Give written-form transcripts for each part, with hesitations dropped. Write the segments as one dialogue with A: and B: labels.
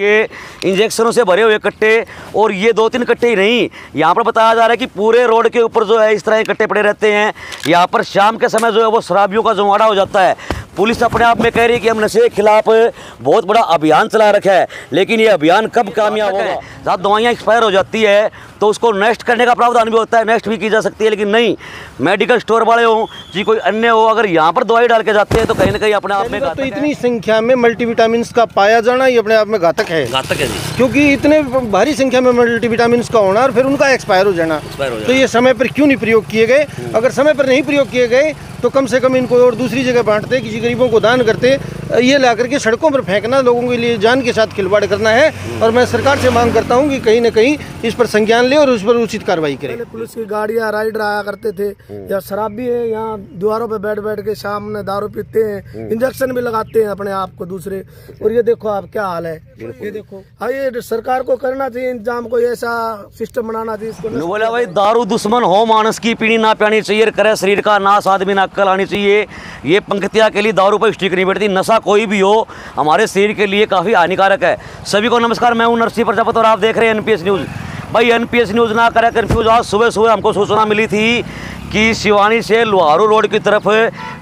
A: ये इंजेक्शनों से भरे हुए कट्टे, और ये 2-3 कट्टे ही नहीं, यहाँ पर बताया जा रहा है कि पूरे रोड के ऊपर जो है इस तरह के कट्टे पड़े रहते हैं। यहाँ पर शाम के समय जो है वो शराबियों का जुमाड़ा हो जाता है। पुलिस अपने आप में कह रही है कि हम नशे के खिलाफ बहुत बड़ा अभियान चला रखा है, लेकिन ये अभियान कब कामयाब होगा? जहाँ दवाइयाँ एक्सपायर हो जाती है तो उसको नेक्स्ट करने का प्रावधान भी होता है, नेक्स्ट भी की जा सकती है, लेकिन नहीं, मेडिकल स्टोर वाले हो जी कोई अन्य हो, अगर यहाँ पर दवाई डाल के जाते हैं तो कहीं ना कहीं अपने आप में
B: तो इतनी संख्या में मल्टीविटामिन का पाया जाना ये अपने आप में घातक है
A: जी,
B: क्योंकि इतने भारी संख्या में मल्टीविटामिन का होना और फिर उनका एक्सपायर हो जाना, तो ये समय पर क्यों नहीं प्रयोग किए गए? अगर समय पर नहीं प्रयोग किए गए तो कम से कम इनको और दूसरी जगह बांटते, किसी गरीबों को दान करते। ये ला करके सड़कों पर फेंकना लोगों के लिए जान के साथ खिलवाड़ करना है, और मैं सरकार से मांग करता हूं कि कहीं न कहीं इस पर संज्ञान ले और उस पर उचित कार्रवाई करे।
C: पुलिस की गाड़ियां राइडर आया करते थे, या शराबी है यहाँ दीवारों पे बैठ के सामने दारू पीते हैं, इंजेक्शन भी लगाते हैं अपने आप को दूसरे। और ये देखो आप क्या हाल है, ये देखो। हाँ, ये सरकार को करना चाहिए इंतजाम, कोई ऐसा सिस्टम बनाना चाहिए इसको।
A: बोला भाई दारू दुश्मन हो मानस की, पीनी ना पियानी चाहिए, करे शरीर का नाश आदमी ना अक्ल आनी चाहिए। ये पंक्तियाँ के लिए दारू पर स्टिक नहीं बैठती। नशा कोई भी हो हमारे शरीर के लिए काफ़ी हानिकारक है। सभी को नमस्कार, मैं हूं नरसिंह प्रजापति और आप देख रहे हैं एनपीएस न्यूज़। भाई एनपीएस न्यूज़ ना करें कन्फ्यूज। आज सुबह हमको सूचना मिली थी कि शिवानी से लोहारू रोड की तरफ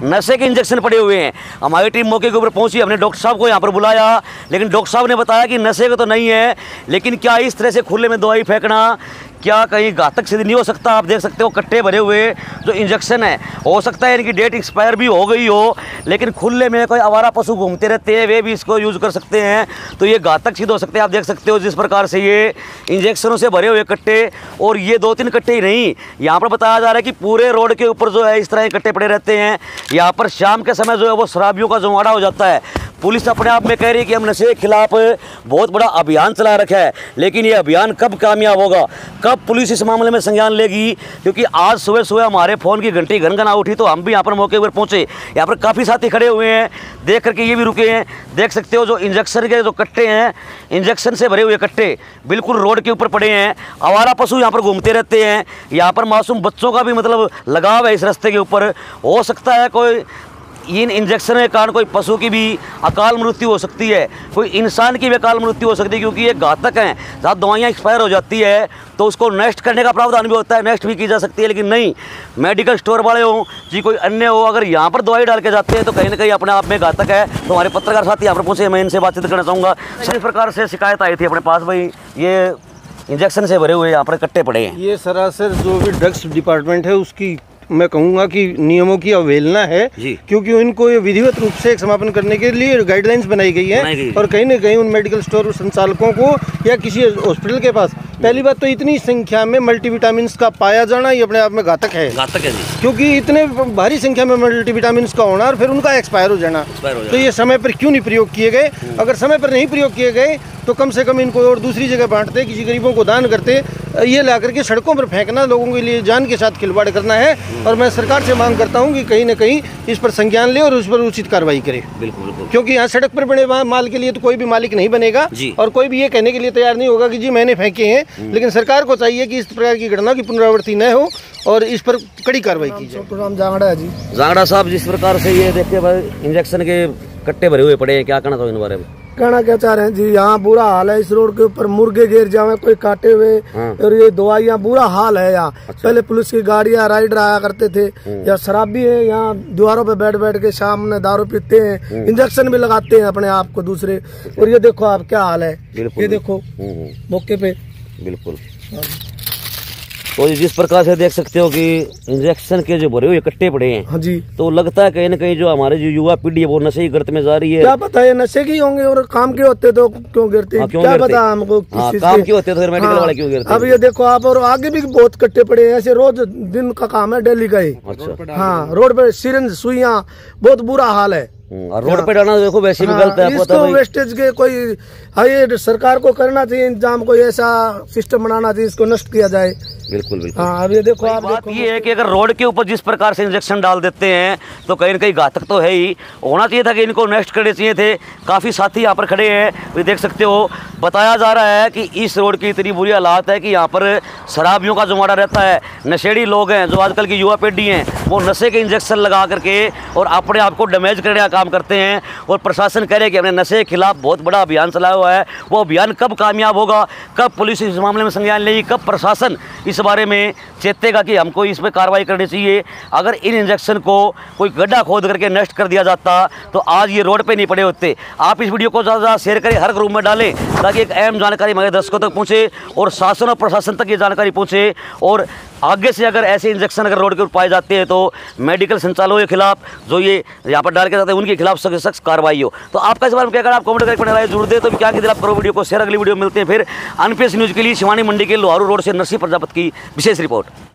A: नशे के इंजेक्शन पड़े हुए हैं। हमारी टीम मौके के ऊपर पहुंची, हमने डॉक्टर साहब को यहाँ पर बुलाया, लेकिन डॉक्टर साहब ने बताया कि नशे का तो नहीं है, लेकिन क्या इस तरह से खुले में दवाई फेंकना क्या कहीं घातक सिद्ध नहीं हो सकता? आप देख सकते हो कट्टे भरे हुए जो इंजेक्शन है, हो सकता है इनकी डेट एक्सपायर भी हो गई हो, लेकिन खुले में कोई आवारा पशु घूमते रहते हैं, वे भी इसको यूज़ कर सकते हैं, तो ये घातक सिद्ध हो सकते हैं। आप देख सकते हो जिस प्रकार से ये इंजेक्शनों से भरे हुए कट्टे, और ये 2-3 कट्टे ही नहीं, यहाँ पर बताया जा रहा है कि पूरे रोड के ऊपर जो है इस तरह के कट्टे पड़े रहते हैं। यहाँ पर शाम के समय जो है वो शराबियों का जुमाड़ा हो जाता है। पुलिस अपने आप में कह रही है कि हम नशे के खिलाफ बहुत बड़ा अभियान चला रखा है, लेकिन ये अभियान कब कामयाब होगा, कब पुलिस इस मामले में संज्ञान लेगी? क्योंकि आज सुबह हमारे फ़ोन की घंटी घनघना उठी तो हम भी यहाँ पर मौके पर पहुँचे। यहाँ पर काफ़ी साथी खड़े हुए हैं, देख करके ये भी रुके हैं। देख सकते हो जो इंजेक्शन के जो कट्टे हैं, इंजेक्शन से भरे हुए कट्टे बिल्कुल रोड के ऊपर पड़े हैं। आवारा पशु यहाँ पर घूमते रहते हैं। यहाँ पर मासूम बच्चों का भी मतलब लगाव है इस रास्ते के ऊपर। हो सकता है कोई इन इंजेक्शन के कारण कोई पशु की भी अकाल मृत्यु हो सकती है, कोई इंसान की भी अकाल मृत्यु हो सकती है, क्योंकि ये घातक हैं। जहाँ दवाइयाँ एक्सपायर हो जाती है तो उसको नेक्स्ट करने का प्रावधान भी होता है, नेक्स्ट भी की जा सकती है, लेकिन नहीं, मेडिकल स्टोर वाले हो जी कोई अन्य हो, अगर यहाँ पर दवाई डाल के जाते हैं तो कहीं ना कहीं अपने आप में घातक है। तो हमारे पत्रकार साथी यहाँ पर पहुँचे, मैं इनसे बातचीत करना चाहूँगा। इस प्रकार से शिकायत आई थी अपने पास, भाई ये इंजेक्शन से भरे हुए यहाँ पर कट्टे पड़े हैं।
B: ये सरासर जो भी ड्रग्स डिपार्टमेंट है उसकी मैं कहूँगा कि नियमों की अवहेलना है, क्योंकि उनको ये विधिवत रूप से एक समापन करने के लिए गाइडलाइंस बनाई गई है, और कहीं न कहीं उन मेडिकल स्टोर संचालकों को या किसी हॉस्पिटल के पास, पहली बात तो इतनी संख्या में मल्टीविटामिन का पाया जाना ये अपने आप में घातक है जी, क्योंकि इतने भारी संख्या में मल्टीविटामिन का होना और फिर उनका एक्सपायर हो जाना, तो ये समय पर क्यों नहीं प्रयोग किए गए? अगर समय पर नहीं प्रयोग किए गए तो कम से कम इनको और दूसरी जगह बांटते, किसी गरीबों को दान करते। ये ला करके सड़कों पर फेंकना लोगों के लिए जान के साथ खिलवाड़ करना है, और मैं सरकार से मांग करता हूं कि कहीं न कहीं इस पर संज्ञान ले और उस पर उचित कार्रवाई करे। बिल्कुल, क्योंकि यहाँ सड़क पर बने माल के लिए तो कोई भी मालिक नहीं बनेगा, और कोई भी ये कहने के लिए तैयार नहीं होगा कि जी मैंने फेंके हैं, लेकिन सरकार को चाहिए कि इस प्रकार की घटना की पुनरावृत्ति न हो और इस पर कड़ी कार्रवाई की जाए।
C: जांगड़ा जी,
A: जांगड़ा साहब, जिस प्रकार से ये देखिए भाई इंजेक्शन के कट्टे भरे हुए पड़े हैं, क्या कहना था इन बारे में?
C: कहना क्या चाह रहे हैं जी, यहाँ बुरा हाल है। इस रोड के ऊपर मुर्गे गिर जावे, कोई काटे हुए, और ये दवाइयाँ, बुरा हाल है यहाँ। पहले पुलिस की गाड़ियां राइडर आया करते थे, या शराबी है यहाँ दीवारों पे बैठ के सामने दारू पीते हैं, इंजेक्शन भी लगाते हैं अपने आप को दूसरे। और ये देखो आप क्या हाल है, ये देखो मौके पे।
A: बिल्कुल, तो जिस प्रकार से देख सकते हो कि इंजेक्शन के जो भरे हुए कट्टे पड़े हैं,
C: हाँ जी, तो
A: लगता है कहीं न कहीं जो हमारे जो युवा पीढ़ी है वो नशे की गर्त में जा रही है।
C: क्या पता है नशे की होंगे, और काम के होते तो क्यों गिरते, क्या पता हमको?
A: काम के होते तो फिर मेडिकल वाले क्यों गिरते?
C: अब ये देखो आप, और आगे भी बहुत कट्टे पड़े हैं ऐसे, रोज दिन का काम है डेली का ही। हाँ, रोड पे सिरिंज सुइयां, बहुत बुरा हाल है।
A: रोड पे डालना देखो वैसे भी गलत है।
C: इसको वेस्टेज के कोई, ये सरकार को करना चाहिए इंतजाम, कोई ऐसा सिस्टम बनाना चाहिए, इसको नष्ट किया जाए।
A: बिल्कुल बिल्कुल।
C: हाँ अब ये देखो, आप
A: बात
C: देखो
A: ये है कि अगर रोड के ऊपर जिस प्रकार से इंजेक्शन डाल देते हैं तो कहीं ना कहीं घातक तो है ही। होना चाहिए था कि इनको नेक्स्ट करने चाहिए थे। काफ़ी साथी यहाँ पर खड़े हैं, ये देख सकते हो। बताया जा रहा है कि इस रोड की इतनी बुरी हालात है कि यहाँ पर शराबियों का जुमाड़ा रहता है। नशेड़ी लोग हैं, जो आजकल की युवा पीढ़ी हैं, वो नशे के इंजेक्शन लगा करके और अपने आप को डैमेज करने का काम करते हैं। और प्रशासन कह रहे हैं कि हमने नशे के खिलाफ बहुत बड़ा अभियान चलाया हुआ है। वो अभियान कब कामयाब होगा, कब पुलिस इस मामले में संज्ञान लेगी, कब प्रशासन इस बारे में चेतेगा कि हमको इस पर कार्रवाई करनी चाहिए। अगर इन इंजेक्शन को कोई गड्ढा खोद करके नष्ट कर दिया जाता तो आज ये रोड पे नहीं पड़े होते। आप इस वीडियो को ज़्यादा शेयर करें, हर ग्रुप में डालें, ताकि एक अहम जानकारी हमारे दर्शकों तक पहुँचे और शासन और प्रशासन तक ये जानकारी पहुँचे। और आगे से अगर ऐसे इंजेक्शन अगर रोड के ऊपर पाए जाते हैं तो मेडिकल संचालकों के खिलाफ, जो ये यहाँ पर डाल के जाते हैं, उनके खिलाफ सख्त कार्रवाई हो। तो आपका इस बारे में क्या कर, आप कमेंट करके राय जरूर दे। तो क्या कि आप करो वीडियो को शेयर। अगली वीडियो मिलते हैं फिर। अनपीएस न्यूज़ के लिए शिवानी मंडी के लोहारू रोड से नरसिंह प्रजापति की विशेष रिपोर्ट।